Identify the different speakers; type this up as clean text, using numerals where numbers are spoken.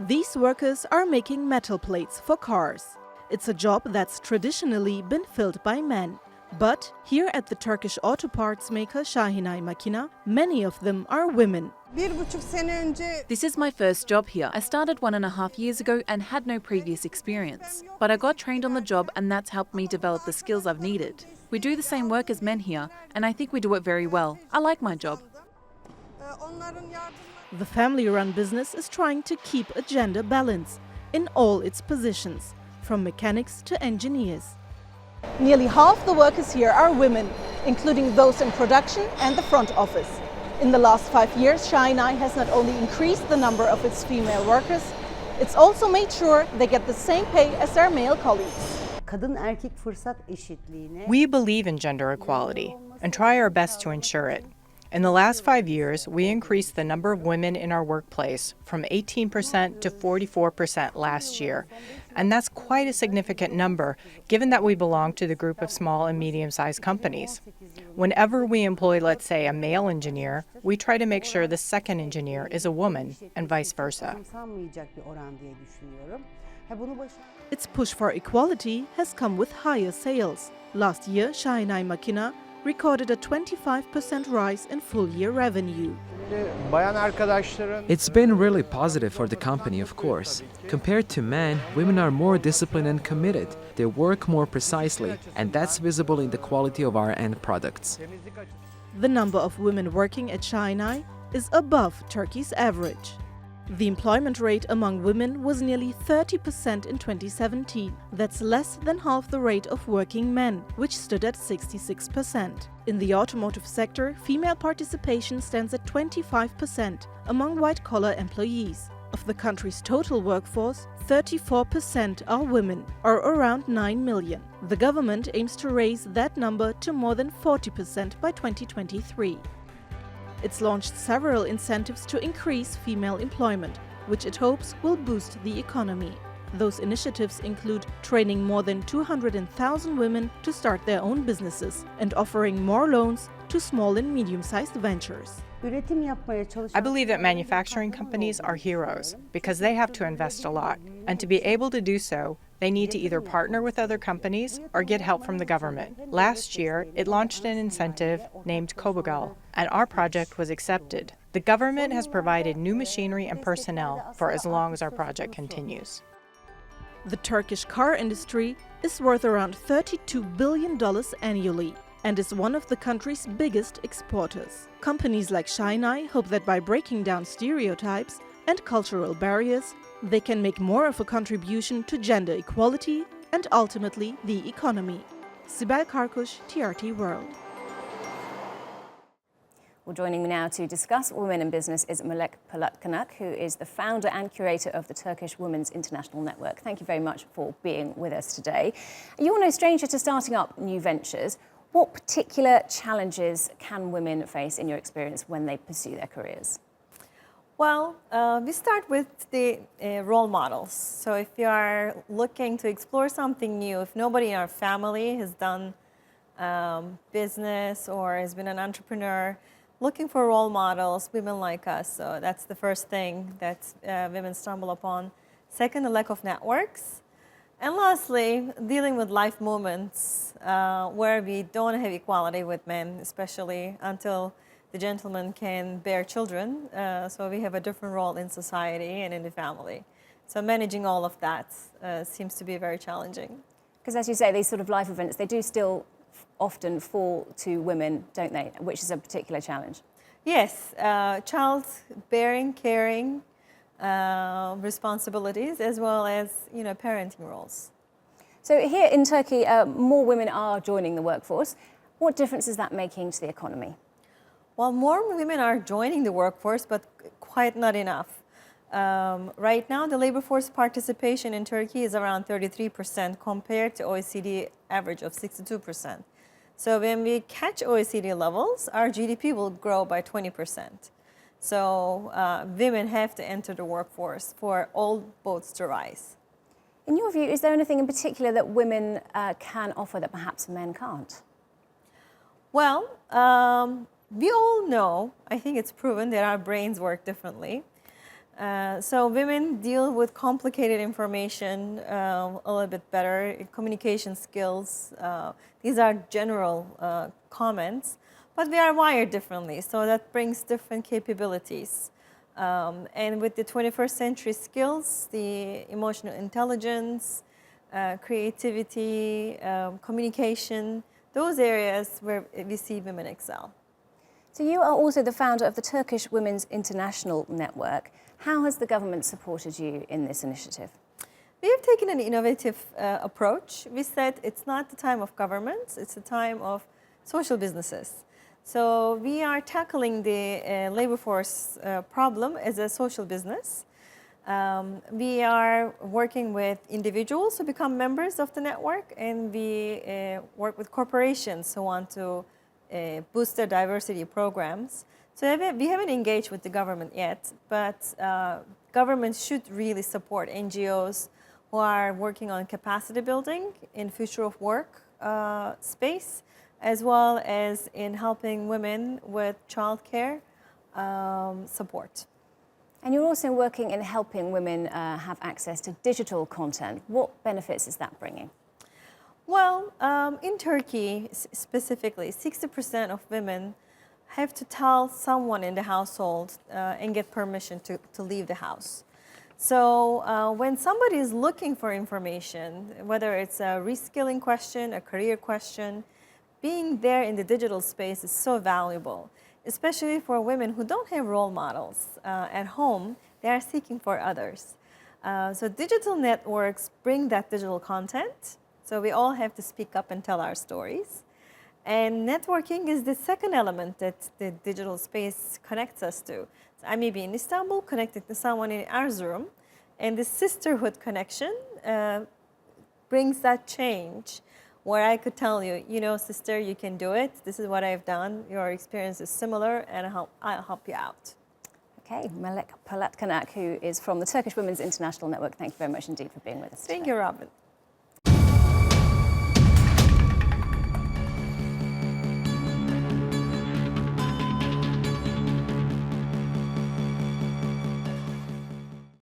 Speaker 1: These workers are making metal plates for cars. It's a job that's traditionally been filled by men. But here at the Turkish auto parts maker Şahinay Makina, many of them are women.
Speaker 2: This is my first job here. I started 1.5 years ago and had no previous experience. But I got trained on the job and that's helped me develop the skills I've needed. We do the same work as men here and I think we do it very well. I like my job.
Speaker 1: The family-run business is trying to keep a gender balance in all its positions, from mechanics to engineers. Nearly half the workers here are women, including those in production and the front office. In the last 5 years, Şahinay has not only increased the number of its female workers, it's also made sure they get the same pay as their male colleagues.
Speaker 3: We believe in gender equality and try our best to ensure it. In the last 5 years, we increased the number of women in our workplace from 18% to 44% last year. And that's quite a significant number, given that we belong to the group of small and medium-sized companies. Whenever we employ, let's say, a male engineer, we try to make sure the second engineer is a woman, and vice versa.
Speaker 1: Its push for equality has come with higher sales. Last year, Şahinay Makina recorded a 25% rise in full-year revenue.
Speaker 4: It's been really positive for the company, of course. Compared to men, women are more disciplined and committed. They work more precisely, and that's visible in the quality of our end products.
Speaker 1: The number of women working at Şahinay is above Turkey's average. The employment rate among women was nearly 30% in 2017. That's less than half the rate of working men, which stood at 66%. In the automotive sector, female participation stands at 25% among white-collar employees. Of the country's total workforce, 34% are women, or around 9 million. The government aims to raise that number to more than 40% by 2023. It's launched several incentives to increase female employment, which it hopes will boost the economy. Those initiatives include training more than 200,000 women to start their own businesses and offering more loans to small and medium-sized ventures.
Speaker 3: I believe that manufacturing companies are heroes because they have to invest a lot. And to be able to do so, they need to either partner with other companies or get help from the government. Last year, it launched an incentive named Kobugal, and our project was accepted. The government has provided new machinery and personnel for as long as our project continues.
Speaker 1: The Turkish car industry is worth around $32 billion annually and is one of the country's biggest exporters. Companies like Şahinay hope that by breaking down stereotypes and cultural barriers, they can make more of a contribution to gender equality and ultimately the economy. Sibel Karkus, TRT World.
Speaker 5: Well, joining me now to discuss women in business is Melek Pulatkonak, who is the founder and curator of the Turkish Women's International Network. Thank you very much for being with us today. You're no stranger to starting up new ventures. What particular challenges can women face in your experience when they pursue their careers?
Speaker 6: Well, we start with the role models. So if you are looking to explore something new, if nobody in our family has done business or has been an entrepreneur, looking for role models, women like us. So that's the first thing that women stumble upon. Second, the lack of networks. And lastly, dealing with life moments where we don't have equality with men, especially until the gentleman can bear children. So we have a different role in society and in the family. So managing all of that seems to be very challenging.
Speaker 5: Because as you say, these sort of life events, they do still often fall to women, don't they? Which is a particular challenge.
Speaker 6: Yes, childbearing, caring responsibilities, as well as parenting roles.
Speaker 5: So here in Turkey, more women are joining the workforce. What difference is that making to the economy?
Speaker 6: Well, more women are joining the workforce, but quite not enough. Right now, the labor force participation in Turkey is around 33% compared to OECD average of 62%. So when we catch OECD levels, our GDP will grow by 20%. So women have to enter the workforce for all boats to rise.
Speaker 5: In your view, is there anything in particular that women can offer that perhaps men can't?
Speaker 6: Well, we all know, I think it's proven that our brains work differently. So women deal with complicated information a little bit better, communication skills. These are general comments, but we are wired differently, so that brings different capabilities. And with the 21st century skills, the emotional intelligence, creativity, communication, those areas where we see women excel.
Speaker 5: So you are also the founder of the Turkish Women's International Network. How has the government supported you in this initiative?
Speaker 6: We have taken an innovative approach. We said it's not the time of governments, it's the time of social businesses. So we are tackling the labor force problem as a social business. We are working with individuals who become members of the network, and we work with corporations who want to boost their diversity programs. So we haven't engaged with the government yet, but governments should really support NGOs who are working on capacity building in future of work space, as well as in helping women with childcare support.
Speaker 5: And you're also working in helping women have access to digital content. What benefits is that bringing?
Speaker 6: Well, in Turkey specifically, 60% of women have to tell someone in the household and get permission to leave the house. So when somebody is looking for information, whether it's a reskilling question, a career question, being there in the digital space is so valuable, especially for women who don't have role models at home. They are seeking for others. So digital networks bring that digital content. So we all have to speak up and tell our stories. And networking is the second element that the digital space connects us to. So I may be in Istanbul connected to someone in Erzurum, and the sisterhood connection brings that change where I could tell you, you know, sister, you can do it. This is what I've done. Your experience is similar, and I'll help you out.
Speaker 5: Okay, Melek Pulatkonak, who is from the Turkish Women's International Network, thank you very much indeed for being with us today.
Speaker 6: Thank you, Robin.